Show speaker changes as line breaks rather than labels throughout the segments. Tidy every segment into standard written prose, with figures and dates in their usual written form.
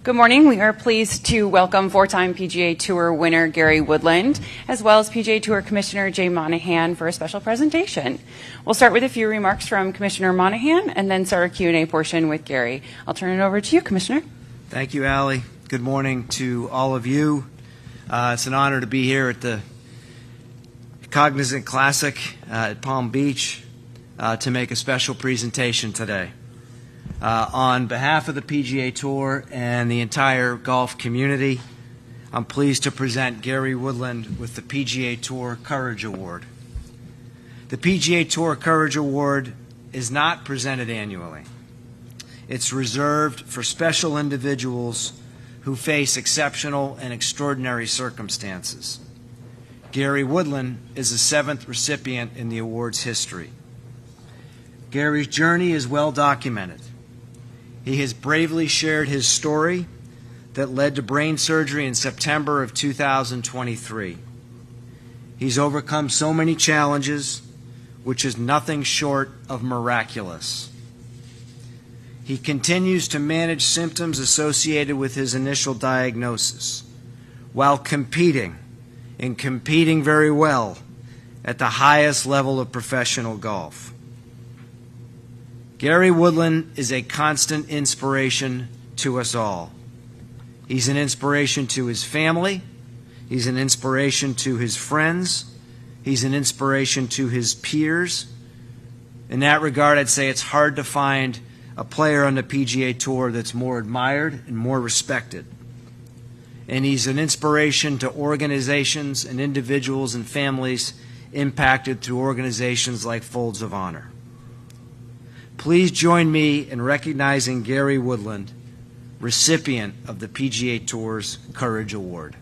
Good morning. We are pleased to welcome four-time PGA Tour winner Gary Woodland, as well as PGA Tour Commissioner Jay Monahan for a special presentation. We'll start with a few remarks from Commissioner Monahan and then start our Q&A portion with Gary. I'll turn it over to you, Commissioner.
Thank you, Allie. Good morning to all of you. It's an honor to be here at the Cognizant Classic at Palm Beach to make a special presentation today. On behalf of the PGA Tour and the entire golf community, I'm pleased to present Gary Woodland with the PGA Tour Courage Award. The PGA Tour Courage Award is not presented annually. It's reserved for special individuals who face exceptional and extraordinary circumstances. Gary Woodland is the seventh recipient in the award's history. Gary's journey is well documented. He has bravely shared his story that led to brain surgery in September of 2023. He's overcome so many challenges, which is nothing short of miraculous. He continues to manage symptoms associated with his initial diagnosis while competing very well at the highest level of professional golf. Gary Woodland is a constant inspiration to us all. He's an inspiration to his family. He's an inspiration to his friends. He's an inspiration to his peers. In that regard, I'd say it's hard to find a player on the PGA Tour that's more admired and more respected. And he's an inspiration to organizations and individuals and families impacted through organizations like Folds of Honor. Please join me in recognizing Gary Woodland, recipient of the PGA Tour's Courage Award.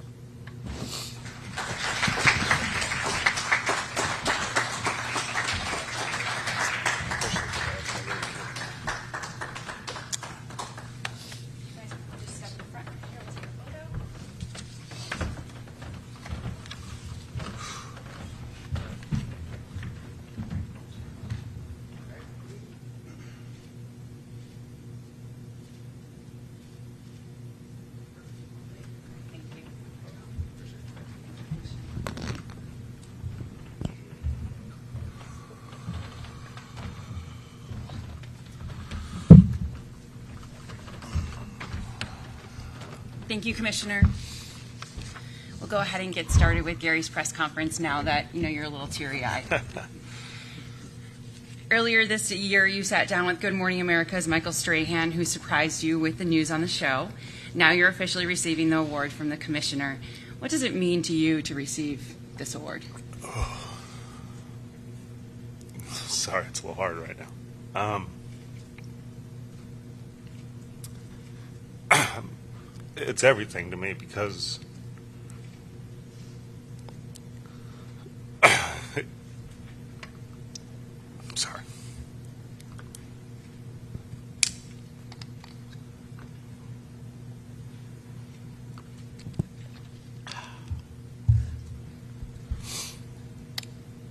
Thank you, Commissioner. We'll go ahead and get started with Gary's press conference now that you're a little teary-eyed. Earlier this year, you sat down with Good Morning America's Michael Strahan, who surprised you with the news on the show. Now you're officially receiving the award from the Commissioner. What does it mean to you to receive this award?
Oh. Sorry, it's a little hard right now. It's everything to me because I'm sorry.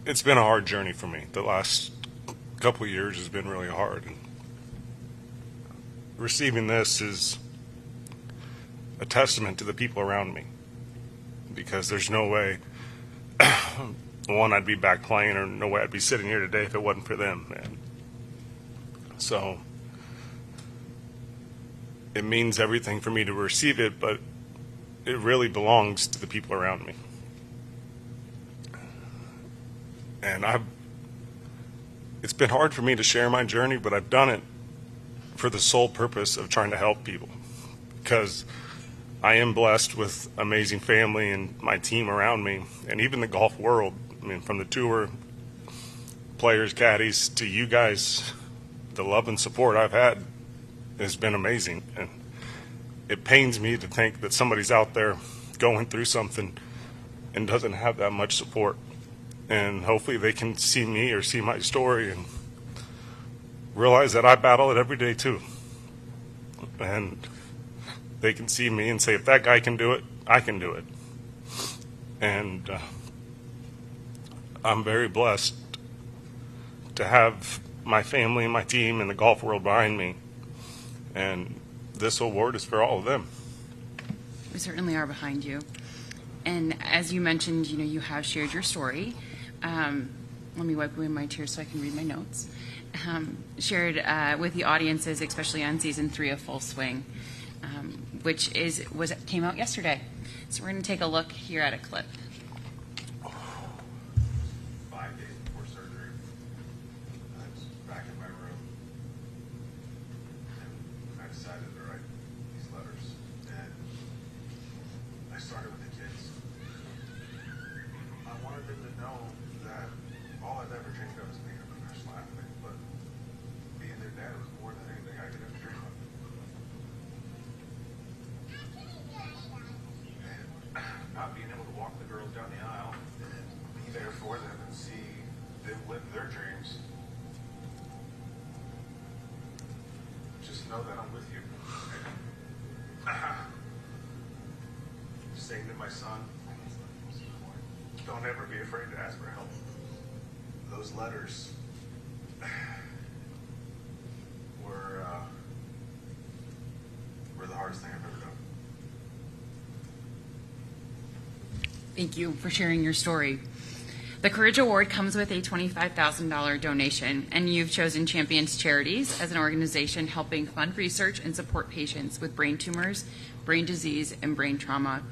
It's been a hard journey for me. The last couple of years has been really hard. And receiving this is a testament to the people around me, because there's no way, one, I'd be back playing, or no way I'd be sitting here today if it wasn't for them. And so it means everything for me to receive it, but it really belongs to the people around me. And it's been hard for me to share my journey, but I've done it for the sole purpose of trying to help people, because I am blessed with amazing family and my team around me, and even the golf world. I mean, from the tour, players, caddies, to you guys, the love and support I've had has been amazing. And it pains me to think that somebody's out there going through something and doesn't have that much support. And hopefully they can see me or see my story and realize that I battle it every day too. And they can see me and say, if that guy can do it, I can do it. And I'm very blessed to have my family and my team and the golf world behind me. And this award is for all of them.
We certainly are behind you. And as you mentioned, you have shared your story. Let me wipe away my tears so I can read my notes. Shared with the audiences, especially on season 3 of Full Swing, which came out yesterday. So we're going to take a look here at a clip.
5 days before surgery, I was back in my room, and I decided to write these letters. And I started with the kids. I wanted them to know that all I've ever dreamed of is being a professional athlete, but being their dad was more than anything I could ever dream of. And not being able to walk the girls down the aisle and be there for them and see them live their dreams. Just know that I'm with you. Saying to my son, don't ever be afraid to ask for help. Those letters were the hardest thing I've ever done.
Thank you for sharing your story. The Courage Award comes with a $25,000 donation, and you've chosen Champions Charities as an organization helping fund research and support patients with brain tumors, brain disease, and brain trauma.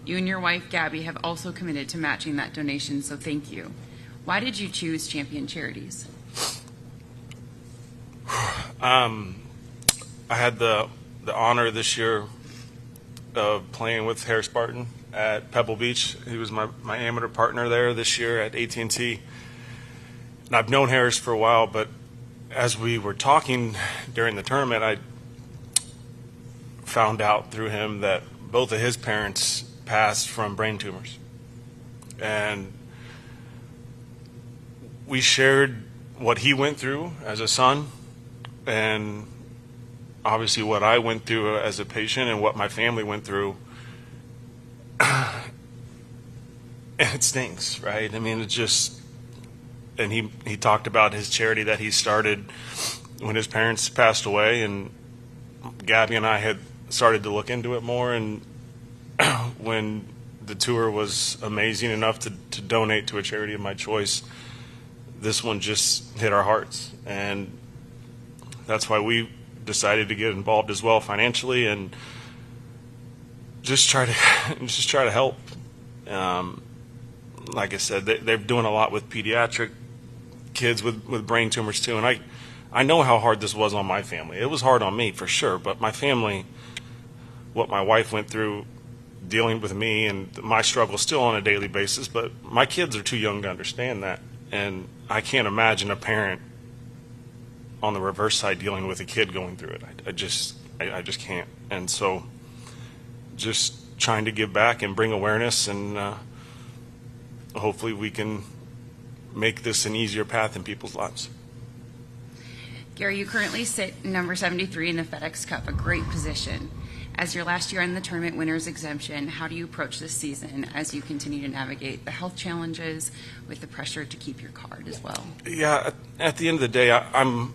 You and your wife, Gabby, have also committed to matching that donation, so thank you. Why did you choose Champion Charities?
I had the honor this year of playing with Harris Barton at Pebble Beach. He was my amateur partner there this year at AT&T. And I've known Harris for a while, but as we were talking during the tournament, I found out through him that both of his parents passed from brain tumors. And we shared what he went through as a son, and obviously what I went through as a patient and what my family went through. And it stinks, right? I mean, it just, and he talked about his charity that he started when his parents passed away, and Gabby and I had started to look into it more, and when the tour was amazing enough to donate to a charity of my choice, this one just hit our hearts, and that's why we decided to get involved as well financially and just try to help. Like I said, they're doing a lot with pediatric kids with brain tumors too, and I know how hard this was on my family. It was hard on me for sure, but my family, what my wife went through dealing with me and my struggle still on a daily basis, but my kids are too young to understand that, and I can't imagine a parent on the reverse side dealing with a kid going through it. I just can't. And so just trying to give back and bring awareness, and hopefully we can make this an easier path in people's lives.
Gary, you currently sit number 73 in the FedEx Cup, a great position. As your last year on the tournament winner's exemption, how do you approach this season as you continue to navigate the health challenges with the pressure to keep your card as well?
Yeah, at the end of the day, I'm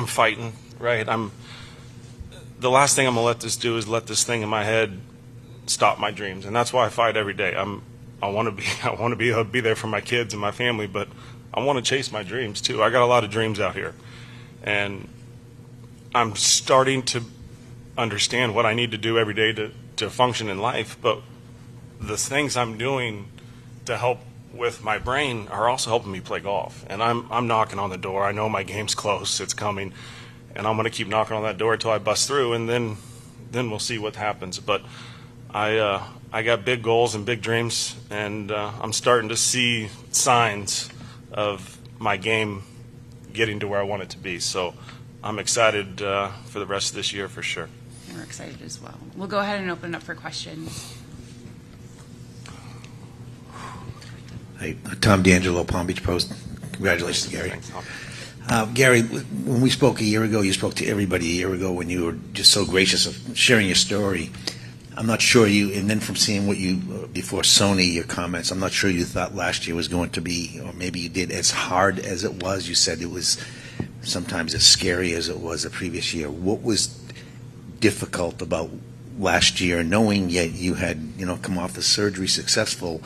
fighting, right? The last thing I'm gonna let this do is let this thing in my head stop my dreams, and that's why I fight every day. I want to be there for my kids and my family, but I want to chase my dreams too. I got a lot of dreams out here, and I'm starting to understand what I need to do every day to function in life. But the things I'm doing to help with my brain are also helping me play golf, and I'm knocking on the door. I know my game's close, it's coming, and I'm going to keep knocking on that door until I bust through, and then we'll see what happens. But I got big goals and big dreams, and I'm starting to see signs of my game getting to where I want it to be. So I'm excited for the rest of this year for sure.
We're excited as well. We'll go ahead and open it up for questions.
Hey, Tom D'Angelo, Palm Beach Post. Congratulations, Gary.
Thanks, Tom.
Gary, when we spoke a year ago, you spoke to everybody a year ago when you were just so gracious of sharing your story. I'm not sure and then from seeing what you, before Sony, your comments, I'm not sure you thought last year was going to be, or maybe you did, as hard as it was. You said it was sometimes as scary as it was the previous year. What was difficult about last year, knowing yet you had, come off the surgery successful,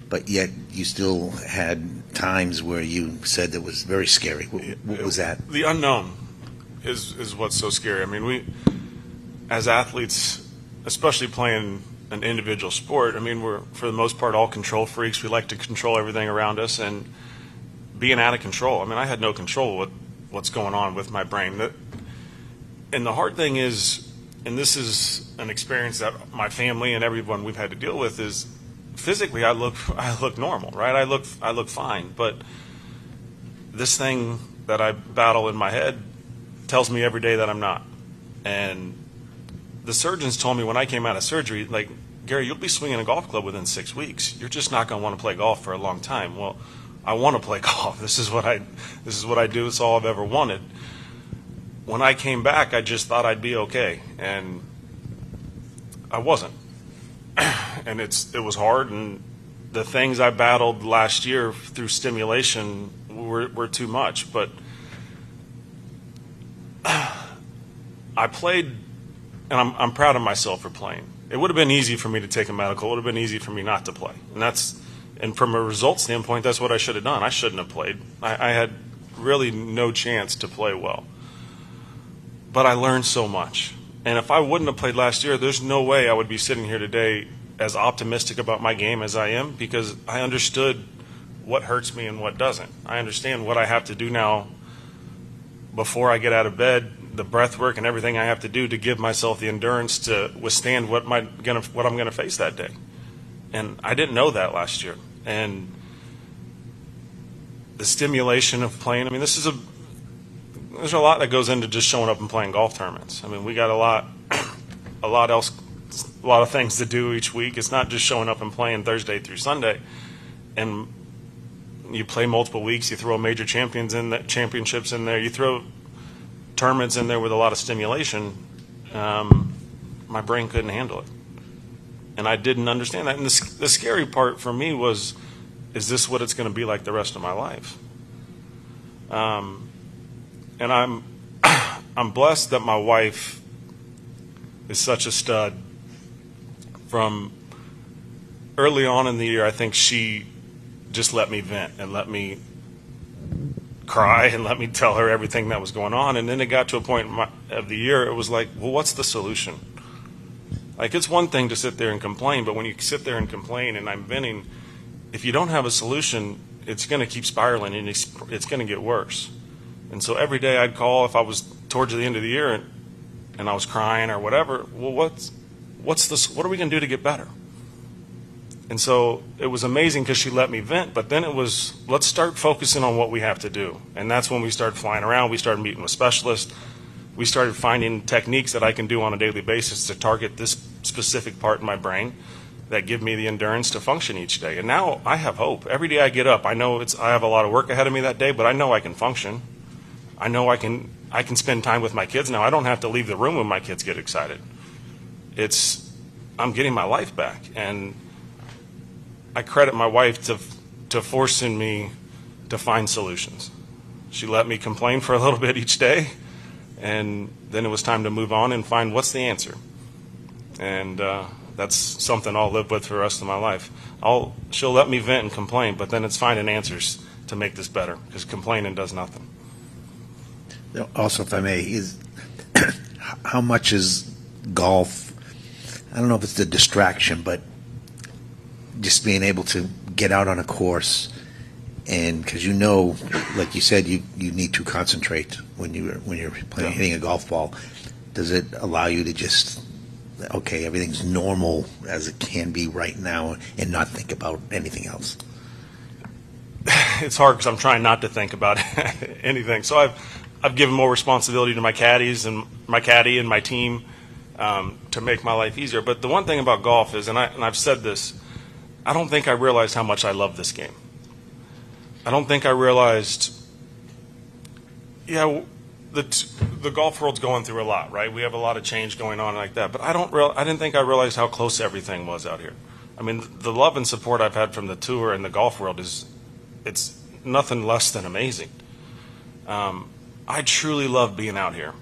but yet you still had times where you said it was very scary? What was that?
The unknown is what's so scary. I mean, we, as athletes, especially playing an individual sport, I mean, we're, for the most part, all control freaks. We like to control everything around us, and being out of control. I mean, I had no control with what's going on with my brain. And the hard thing is, and this is an experience that my family and everyone we've had to deal with, is physically I look normal, right? I look fine, but this thing that I battle in my head tells me every day that I'm not. And the surgeons told me when I came out of surgery, like, Gary, you'll be swinging a golf club within 6 weeks. You're just not going to want to play golf for a long time. Well, I want to play golf. This is what I do. It's all I've ever wanted. When I came back, I just thought I'd be okay, and I wasn't. And it was hard, and the things I battled last year through stimulation were too much. But I played, and I'm proud of myself for playing. It would have been easy for me to take a medical. It would have been easy for me not to play. And from a result standpoint, that's what I should have done. I shouldn't have played. I had really no chance to play well. But I learned so much. And if I wouldn't have played last year, there's no way I would be sitting here today as optimistic about my game as I am, because I understood what hurts me and what doesn't. I understand what I have to do now before I get out of bed, the breath work and everything I have to do to give myself the endurance to withstand what I'm going to face that day. And I didn't know that last year. And the stimulation of playing, I mean, there's a lot that goes into just showing up and playing golf tournaments. I mean, we got a lot of things to do each week. It's not just showing up and playing Thursday through Sunday. And you play multiple weeks. You throw major championships in there. You throw tournaments in there with a lot of stimulation. My brain couldn't handle it, and I didn't understand that. And the scary part for me was, is this what it's going to be like the rest of my life? And I'm blessed that my wife is such a stud. From early on in the year, I think she just let me vent and let me cry and let me tell her everything that was going on. And then it got to a point of the year, it was like, well, what's the solution? Like, it's one thing to sit there and complain, but when you sit there and complain and I'm venting, if you don't have a solution, it's going to keep spiraling and it's going to get worse. And so every day I'd call if I was towards the end of the year and I was crying or whatever, well, what are we going to do to get better? And so it was amazing because she let me vent, but then it was, let's start focusing on what we have to do. And that's when we started flying around. We started meeting with specialists. We started finding techniques that I can do on a daily basis to target this specific part in my brain that give me the endurance to function each day. And now I have hope. Every day I get up, I know I have a lot of work ahead of me that day, but I know I can function. I know I can spend time with my kids now. I don't have to leave the room when my kids get excited. I'm getting my life back. And I credit my wife to forcing me to find solutions. She let me complain for a little bit each day, and then it was time to move on and find what's the answer. And that's something I'll live with for the rest of my life. She'll let me vent and complain, but then it's finding answers to make this better, because complaining does nothing.
Also, if I may, how much is golf, I don't know if it's the distraction, but just being able to get out on a course, and because like you said, you need to concentrate when you're playing, hitting a golf ball. Does it allow you to just, okay, everything's normal as it can be right now, and not think about anything else?
It's hard because I'm trying not to think about anything. So I've given more responsibility to my caddies and my caddy and my team to make my life easier. But the one thing about golf is, and I've said this, I don't think I realized how much I love this game. I don't think I realized, the golf world's going through a lot, right? We have a lot of change going on like that. But I didn't think I realized how close everything was out here. I mean, the love and support I've had from the tour and the golf world it's nothing less than amazing. I truly love being out here.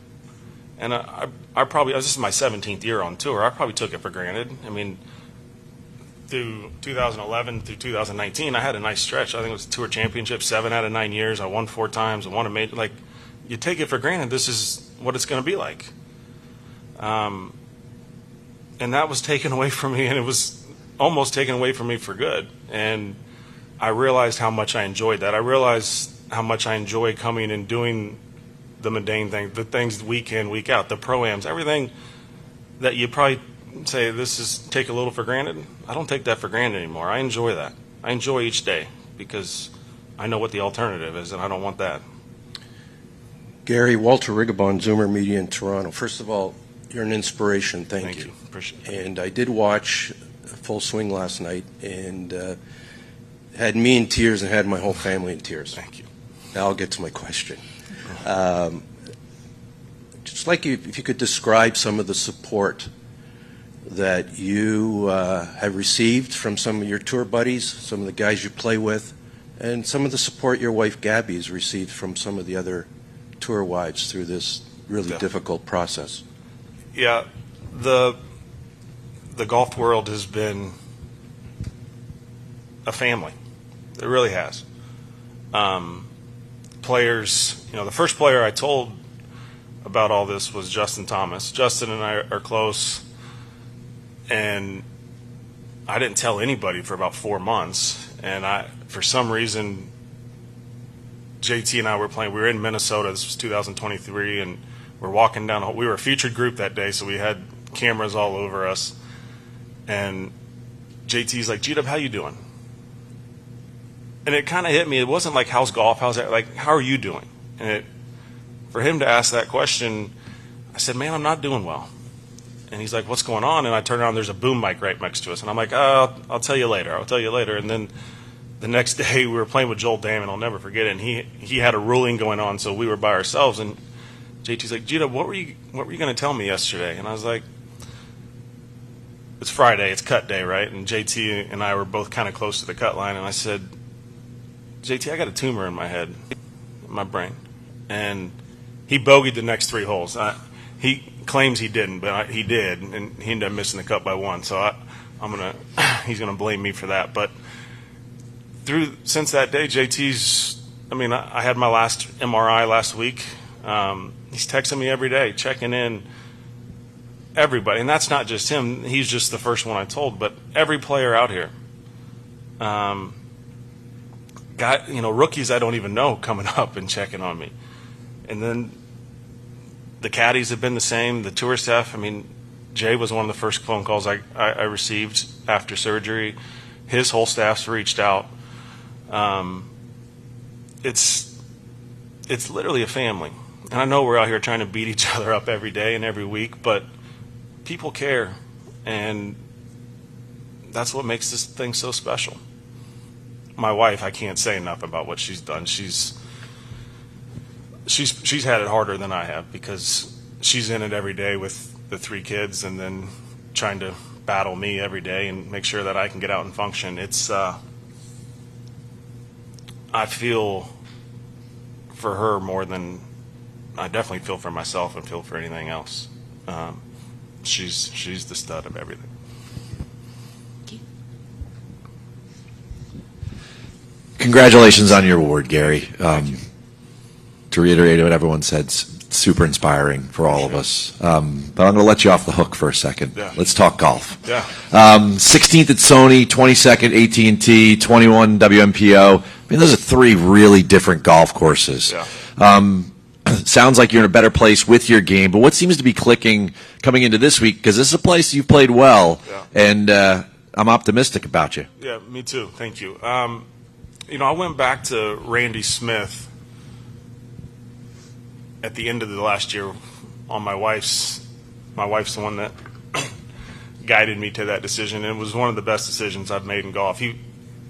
And I probably, this is my 17th year on tour, I probably took it for granted. I mean, through 2011 through 2019, I had a nice stretch. I think it was a tour championship, 7 out of 9 years. I won 4 times. I won a major. Like, you take it for granted. This is what it's going to be like. And that was taken away from me, and it was almost taken away from me for good. And I realized how much I enjoyed that. I realized how much I enjoy coming and doing the mundane things, the things week in, week out, the pro-ams, everything that you probably say this is take a little for granted. I don't take that for granted anymore. I enjoy that. I enjoy each day because I know what the alternative is, and I don't want that.
Gary, Walter Rigobon, Zoomer Media in Toronto. First of all, you're an inspiration. Thank you.
Appreciate it.
And I did watch Full Swing last night, and had me in tears and had my whole family in tears.
Thank you.
Now I'll get to my question. Just like if you could describe some of the support that you have received from some of your tour buddies, some of the guys you play with, and some of the support your wife Gabby has received from some of the other tour wives through this really difficult process.
Yeah, the golf world has been a family. It really has. Players, the first player I told about all this was Justin Thomas. Justin and I are close, and I didn't tell anybody for about 4 months. And for some reason, JT and I were playing. We were in Minnesota. This was 2023, and we're walking down. We were a featured group that day, so we had cameras all over us. And JT's like, "G-Dub, how you doing?" And it kind of hit me. It wasn't like, "How's golf? How's that?" Like, "How are you doing?" And for him to ask that question, I said, "Man, I'm not doing well." And he's like, "What's going on?" And I turn around, there's a boom mic right next to us. And I'm like, "Oh, I'll tell you later. I'll tell you later." And then the next day we were playing with Joel Damon. I'll never forget it. And he had a ruling going on, so we were by ourselves. And JT's like, "Gita, what were you going to tell me yesterday?" And I was like, "It's Friday. It's cut day, right?" And JT and I were both kind of close to the cut line. And I said, "JT, I got a tumor in my head, in my brain." And he bogeyed the next 3 holes. He claims he didn't, but he did, and he ended up missing the cut by 1. So he's gonna blame me for that. But since that day, JT's. I had my last MRI last week. He's texting me every day, checking in. Everybody, and that's not just him. He's just the first one I told, but every player out here. Rookies I don't even know coming up and checking on me. And then the caddies have been the same, the tour staff. Jay was one of the first phone calls I received after surgery. His whole staff's reached out. It's literally a family. And I know we're out here trying to beat each other up every day and every week, but people care. And that's what makes this thing so special. My wife, I can't say enough about what she's done. She's had it harder than I have because she's in it every day with the 3 kids and then trying to battle me every day and make sure that I can get out and function. It's I feel for her more than I definitely feel for myself and feel for anything else. She's the stud of everything.
Congratulations on your award, Gary. To reiterate what everyone said, super inspiring for all of us. But I'm going to let you off the hook for a second.
Yeah.
Let's talk golf.
Yeah.
16th at Sony, 22nd AT&T, 21 WMPO. Those are 3 really different golf courses.
Yeah.
Sounds like you're in a better place with your game, but what seems to be clicking coming into this week? Because this is a place you've played well, and I'm optimistic about you.
Yeah, me too. Thank you. I went back to Randy Smith at the end of the last year on my wife's the one that guided me to that decision. It was one of the best decisions I've made in golf.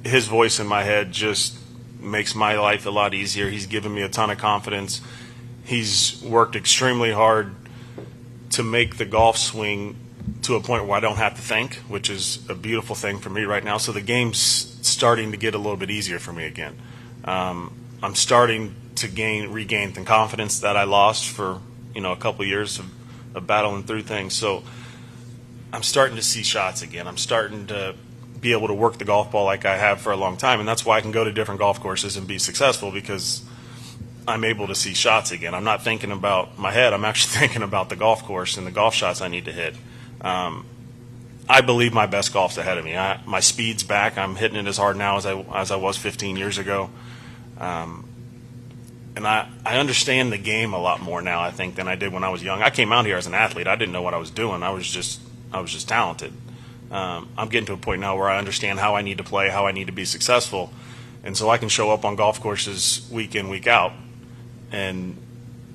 His voice in my head just makes my life a lot easier. He's given me a ton of confidence. He's worked extremely hard to make the golf swing to a point where I don't have to think, which is a beautiful thing for me right now. So the game's starting to get a little bit easier for me again. I'm starting to regain the confidence that I lost for, a couple years of battling through things. So I'm starting to see shots again. I'm starting to be able to work the golf ball like I have for a long time, and that's why I can go to different golf courses and be successful, because I'm able to see shots again. I'm not thinking about my head. I'm actually thinking about the golf course and the golf shots I need to hit. I believe my best golf's ahead of me. My speed's back. I'm hitting it as hard now as I was 15 years ago. And I understand the game a lot more now, I think, than I did when I was young. I came out here as an athlete. I didn't know what I was doing. I was just talented. I'm getting to a point now where I understand how I need to play, how I need to be successful, and so I can show up on golf courses week in, week out, and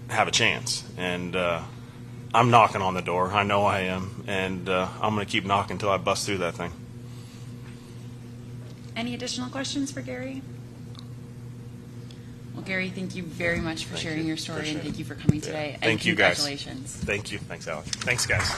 have a chance. And I'm knocking on the door. I know I am, and I'm going to keep knocking until I bust through that thing.
Any additional questions for Gary? Well, Gary, thank you very much for sharing your story, and thank you for coming today.
Thank
and
you, guys.
Congratulations.
Thank you. Thanks, Alex. Thanks, guys.